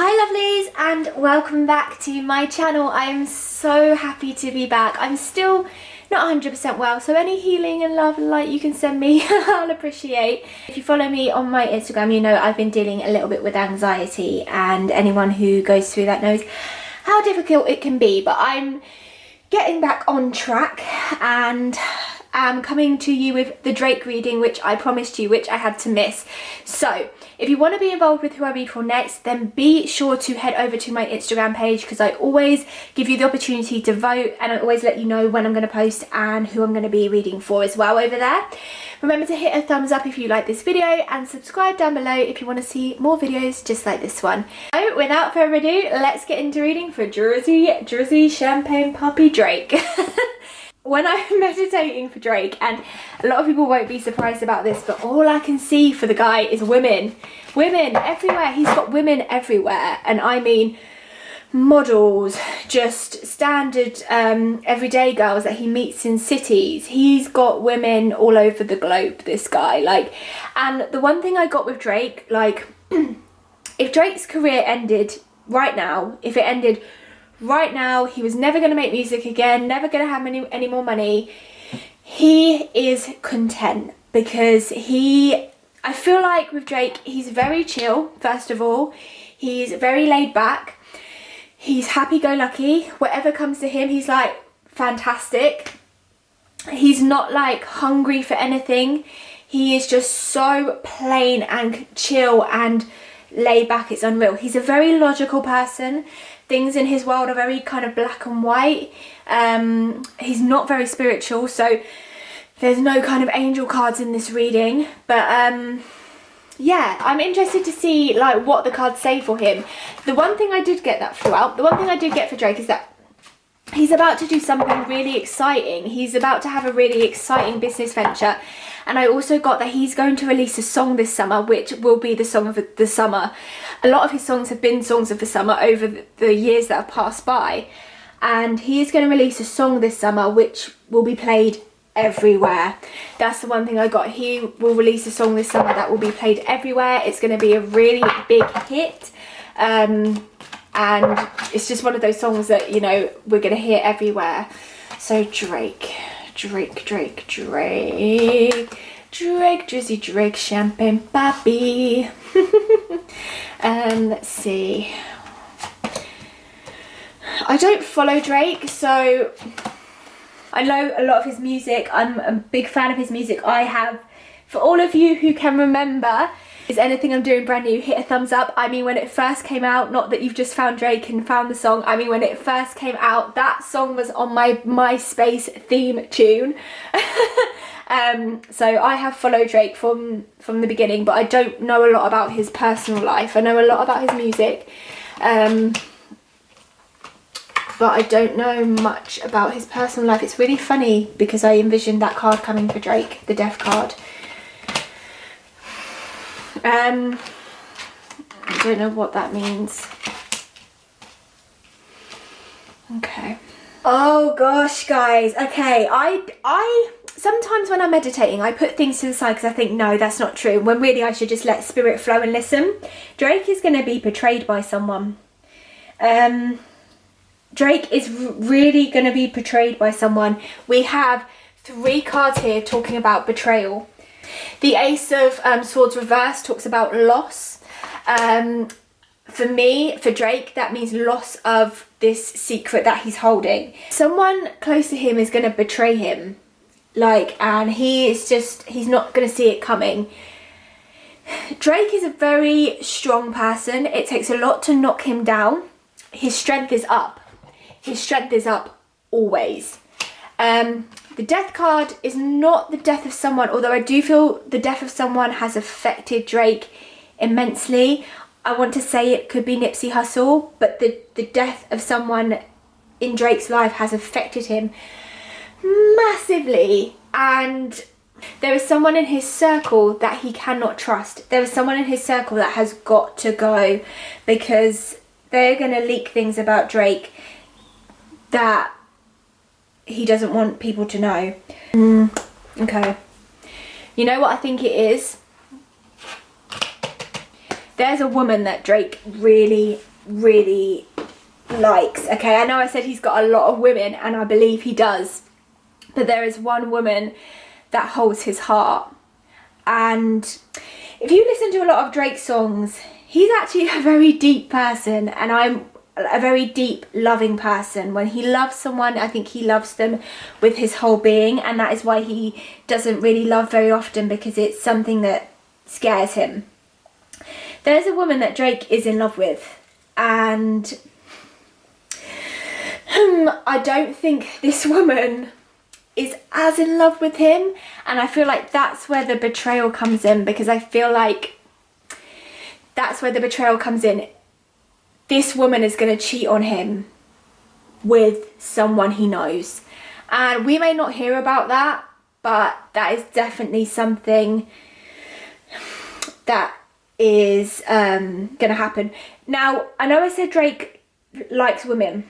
Hi lovelies, and welcome back to my channel. I'm so happy to be back. I'm still not 100% well, so any healing and love and light you can send me I'll appreciate. If you follow me on my Instagram, you know I've been dealing a little bit with anxiety, and anyone who goes through that knows how difficult it can be, but I'm getting back on track and I'm coming to you with the Drake reading, which I promised you, which I had to miss. So if you want to be involved with who I read for next, then be sure to head over to my Instagram page, because I always give you the opportunity to vote, and I always let you know when I'm going to post and who I'm going to be reading for as well over there. Remember to hit a thumbs up if you like this video, and subscribe down below if you want to see more videos just like this one. So without further ado, let's get into reading for Drizzy Champagne Puppy Drake. When I'm meditating for Drake, and a lot of people won't be surprised about this, but all I can see for the guy is women. Women everywhere. He's got women everywhere, and I mean models, just standard everyday girls that he meets in cities. He's got women all over the globe, this guy. Like, and the one thing I got with Drake, like if Drake's career ended right now, if it ended right now, he was never going to make music again, never going to have any more money, he is content, because I feel like with Drake, he's very chill. First of all, he's very laid back, he's happy-go-lucky. Whatever comes to him, he's like fantastic. He's not like hungry for anything. He is just so plain and chill and laid back, it's unreal. He's a very logical person. Things in his world are very kind of black and white. He's not very spiritual, so there's no kind of angel cards in this reading, but yeah, I'm interested to see like what the cards say for him. The one thing I did get that throughout, the one thing I did get for Drake is that he's about to do something really exciting. He's about to have a really exciting business venture. And I also got that he's going to release a song this summer, which will be the song of the summer. A lot of his songs have been songs of the summer over the years that have passed by. And he is going to release a song this summer, which will be played everywhere. That's the one thing I got. He will release a song this summer that will be played everywhere. It's going to be a really big hit. And it's just one of those songs that, you know, we're going to hear everywhere. So Drake, Drizzy Drake, Champagne Puppy. Let's see. I don't follow Drake, so I know a lot of his music. I'm a big fan of his music. I have, for all of you who can remember, is anything I'm doing brand new, hit a thumbs up. I mean, when it first came out, not that you've just found Drake and found the song, I mean when it first came out, that song was on my MySpace theme tune. So I have followed Drake from the beginning, but I don't know a lot about his personal life. I know a lot about his music, but I don't know much about his personal life. It's really funny because I envisioned that card coming for Drake, the death card. I don't know what that means. Okay. Oh gosh, guys. Okay, I sometimes when I'm meditating, I put things to the side because I think, no, that's not true, when really I should just let spirit flow and listen. Drake is going to be betrayed by someone. Drake is really going to be betrayed by someone. We have 3 cards here talking about betrayal. The Ace of Swords reverse talks about loss. For me, for Drake, that means loss of this secret that he's holding. Someone close to him is going to betray him. Like, and he's not going to see it coming. Drake is a very strong person. It takes a lot to knock him down. His strength is up. His strength is up always. The death card is not the death of someone, although I do feel the death of someone has affected Drake immensely. I want to say it could be Nipsey Hussle, but the death of someone in Drake's life has affected him massively. And there is someone in his circle that he cannot trust. There is someone in his circle that has got to go, because they're going to leak things about Drake that he doesn't want people to know. Okay. You know what I think it is? there's a woman that Drake really, really likes. Okay, I know I said he's got a lot of women, and I believe he does, but there is one woman that holds his heart. And if you listen to a lot of Drake's songs, he's actually a very deep person, and I'm a very deep, loving person. When he loves someone, I think he loves them with his whole being, and that is why he doesn't really love very often, because it's something that scares him. There's a woman that Drake is in love with, and I don't think this woman is as in love with him, and I feel like that's where the betrayal comes in, because I feel like that's where the betrayal comes in. This woman is going to cheat on him with someone he knows, and we may not hear about that, but that is definitely something that is going to happen. Now, I know I said Drake likes women,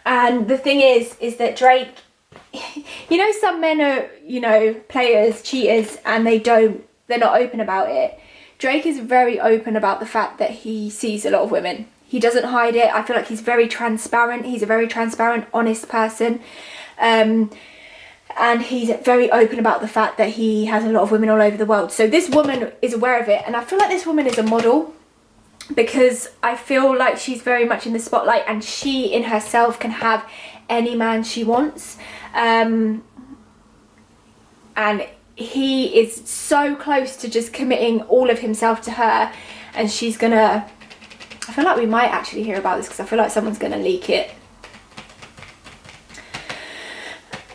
and the thing is that Drake, you know, some men are, you know, players, cheaters, and they're not open about it. Drake is very open about the fact that he sees a lot of women. He doesn't hide it. I feel like he's very transparent. He's a very transparent, honest person. And he's very open about the fact that he has a lot of women all over the world. So this woman is aware of it, and I feel like this woman is a model, because I feel like she's very much in the spotlight, and she in herself can have any man she wants. And he is so close to just committing all of himself to her, and she's gonna, I feel like we might actually hear about this, because I feel like someone's gonna leak it.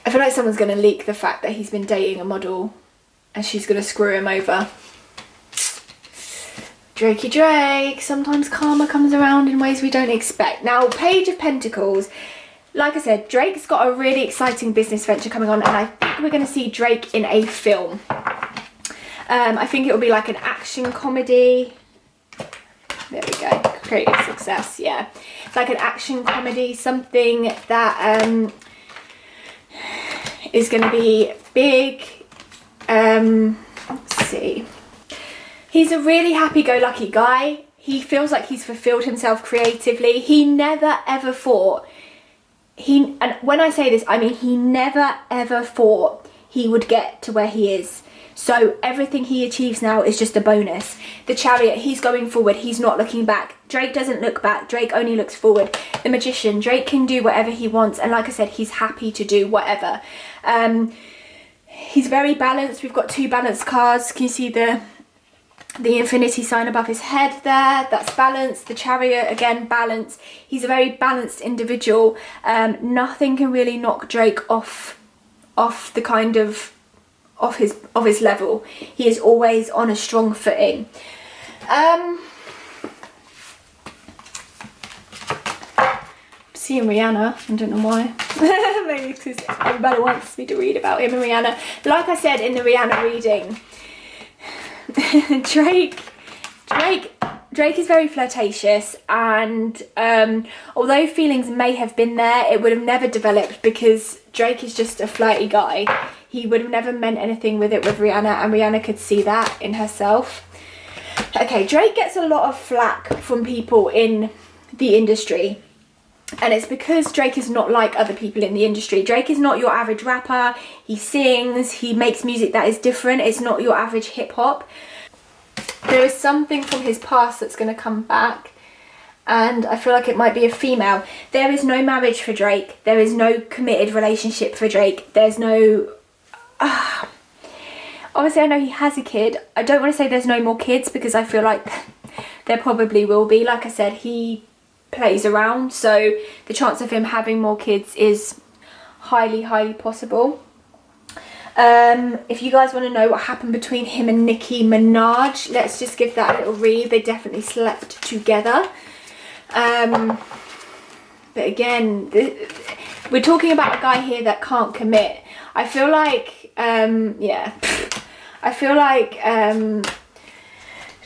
I feel like someone's gonna leak the fact that he's been dating a model, and she's gonna screw him over. Drakey Drake, sometimes karma comes around in ways we don't expect. Now, Page of Pentacles, like I said, Drake's got a really exciting business venture coming on, and I think we're going to see Drake in a film. I think it will be like an action comedy. There we go, creative success, yeah. It's like an action comedy, something that is going to be big. Let's see. He's a really happy-go-lucky guy. He feels like he's fulfilled himself creatively. He never ever thought, and when I say this, I mean he never ever thought he would get to where he is. So everything he achieves now is just a bonus. The Chariot, he's going forward, he's not looking back. Drake doesn't look back, Drake only looks forward. The Magician, Drake can do whatever he wants, and like I said, he's happy to do whatever. He's very balanced. We've got two balanced cards. Can you see the infinity sign above his head there? That's balanced. The Chariot, again, balanced. He's a very balanced individual. Nothing can really knock Drake off the kind of of his level. He is always on a strong footing. Seeing Rihanna, I don't know why. Maybe because everybody wants me to read about him and Rihanna. Like I said in the Rihanna reading, Drake is very flirtatious, and although feelings may have been there, it would have never developed, because Drake is just a flirty guy. He would have never meant anything with it with Rihanna, and Rihanna could see that in herself. Okay, Drake gets a lot of flack from people in the industry, and it's because Drake is not like other people in the industry. Drake is not your average rapper. He sings, he makes music that is different. It's not your average hip hop. There is something from his past that's going to come back, and I feel like it might be a female. There is no marriage for Drake. There is no committed relationship for Drake. There's no... Obviously, I know he has a kid. I don't want to say there's no more kids, because I feel like there probably will be. Like I said, he plays around, so the chance of him having more kids is highly, highly possible. If you guys want to know what happened between him and Nicki Minaj, let's just give that a little read. They definitely slept together. But again, we're talking about a guy here that can't commit. I feel like, yeah, I feel like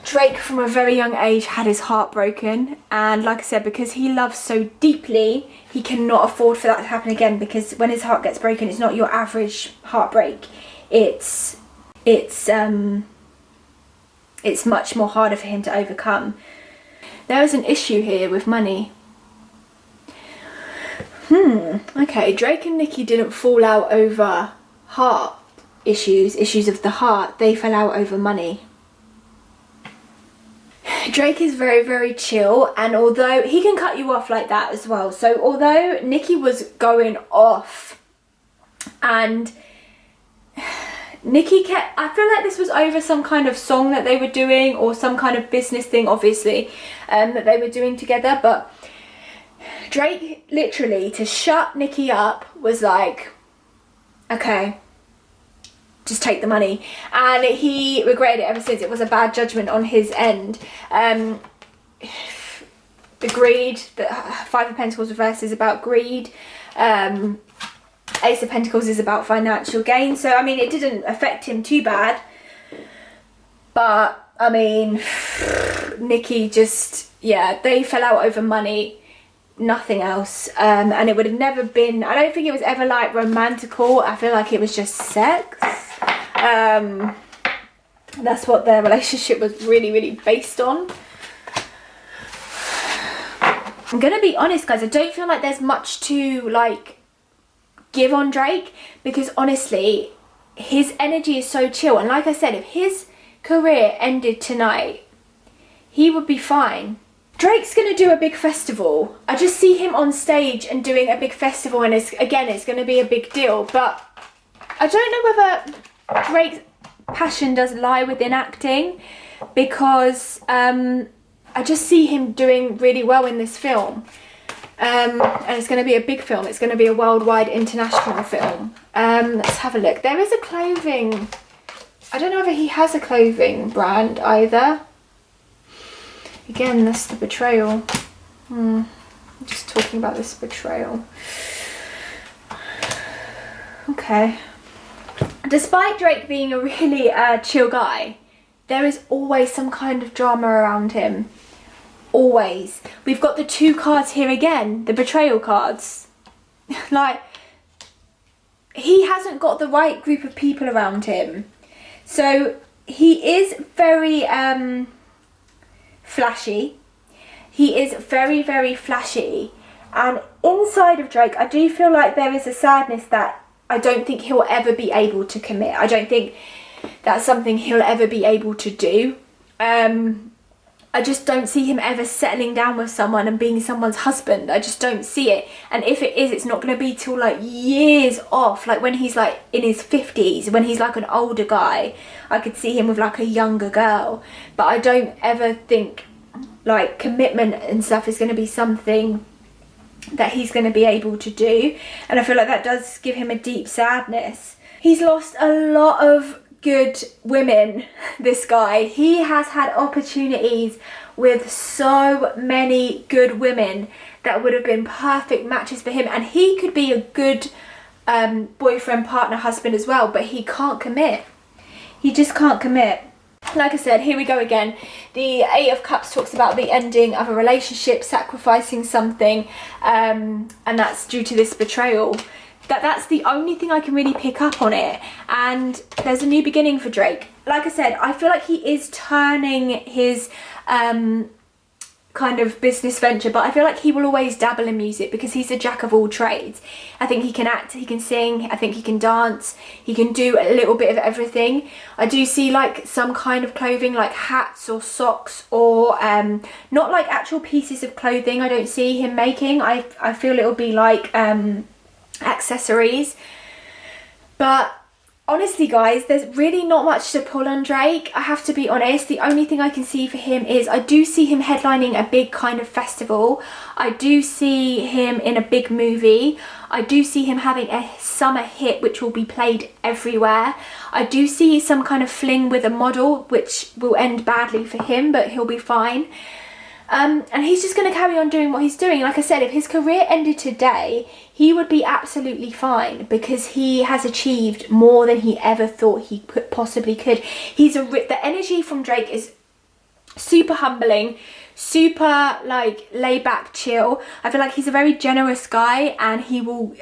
Drake from a very young age had his heart broken, and like I said, because he loves so deeply, he cannot afford for that to happen again, because when his heart gets broken, it's not your average heartbreak. It's it's much more harder for him to overcome. There is an issue here with money. Okay, Drake and Nicki didn't fall out over heart issues of the heart. They fell out over money. Drake is very, very chill, and although he can cut you off like that as well. So although Nicki was going off and Nicki kept, I feel like this was over some kind of song that they were doing or some kind of business thing, obviously, that they were doing together. But Drake literally, to shut Nicki up, was like, okay, just take the money. And he regretted it ever since. It was a bad judgment on his end. The greed, the Five of Pentacles reverse is about greed. Ace of Pentacles is about financial gain. So, I mean, it didn't affect him too bad. But, I mean, Nicki just, yeah, they fell out over money. Nothing else. And it would have never been, I don't think it was ever like romantical. I feel like it was just sex. That's what their relationship was really, really based on. I'm gonna be honest, guys, I don't feel like there's much to like give on Drake, because honestly his energy is so chill, and like I said, if his career ended tonight, he would be fine. Drake's gonna do a big festival. I just see him on stage and doing a big festival, and it's gonna be a big deal. But I don't know whether Drake's passion does lie within acting, because I just see him doing really well in this film. And it's going to be a big film. It's going to be a worldwide international film. Let's have a look. There is a clothing, I don't know whether he has a clothing brand either. Again, that's the Betrayal. I'm just talking about this Betrayal. Okay. Despite Drake being a really chill guy, there is always some kind of drama around him. Always. We've got the two cards here again, the Betrayal cards. Like, he hasn't got the right group of people around him. So he is very flashy. He is very, very flashy. And inside of Drake, I do feel like there is a sadness that I don't think he'll ever be able to commit. I don't think that's something he'll ever be able to do. I just don't see him ever settling down with someone and being someone's husband. I just don't see it. And if it is, it's not going to be till like years off. Like when he's like in his 50s, when he's like an older guy, I could see him with like a younger girl. But I don't ever think like commitment and stuff is going to be something that he's going to be able to do. And I feel like that does give him a deep sadness. He's lost a lot of good women, this guy. He has had opportunities with so many good women that would have been perfect matches for him, and he could be a good boyfriend, partner, husband as well, but he can't commit. He just can't commit. Like I said, here we go again. The Eight of Cups talks about the ending of a relationship, sacrificing something, and that's due to this betrayal. That's the only thing I can really pick up on it. And there's a new beginning for Drake. Like I said, I feel like he is turning his kind of business venture, but I feel like he will always dabble in music because he's a jack of all trades. I think he can act, he can sing, I think he can dance, he can do a little bit of everything. I do see like some kind of clothing, like hats or socks, or not like actual pieces of clothing I don't see him making. I feel it'll be like accessories. But honestly guys, there's really not much to pull on Drake. I have to be honest. The only thing I can see for him is I do see him headlining a big kind of festival. I do see him in a big movie. I do see him having a summer hit which will be played everywhere. I do see some kind of fling with a model which will end badly for him, but he'll be fine. And he's just going to carry on doing what he's doing. Like I said, if his career ended today, he would be absolutely fine because he has achieved more than he ever thought he possibly could. The energy from Drake is super humbling, super like laid back, chill. I feel like he's a very generous guy, and he will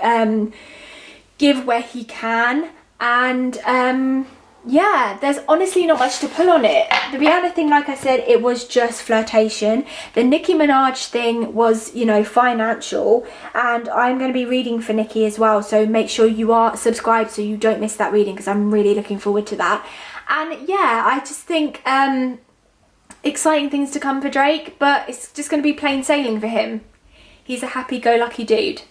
give where he can. And yeah, there's honestly not much to pull on it. The Rihanna thing, like I said, it was just flirtation. The Nicki Minaj thing was, you know, financial. And I'm going to be reading for Nicki as well. So make sure you are subscribed so you don't miss that reading, because I'm really looking forward to that. And yeah, I just think exciting things to come for Drake, but it's just going to be plain sailing for him. He's a happy-go-lucky dude.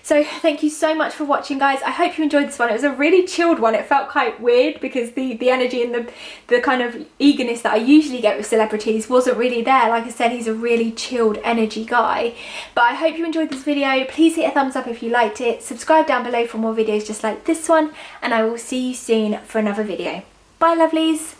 So thank you so much for watching, guys. I hope you enjoyed this one. It was a really chilled one. It felt quite weird because the energy and the kind of eagerness that I usually get with celebrities wasn't really there. Like I said, he's a really chilled energy guy. But I hope you enjoyed this video. Please hit a thumbs up if you liked it. Subscribe down below for more videos just like this one. And I will see you soon for another video. Bye, lovelies.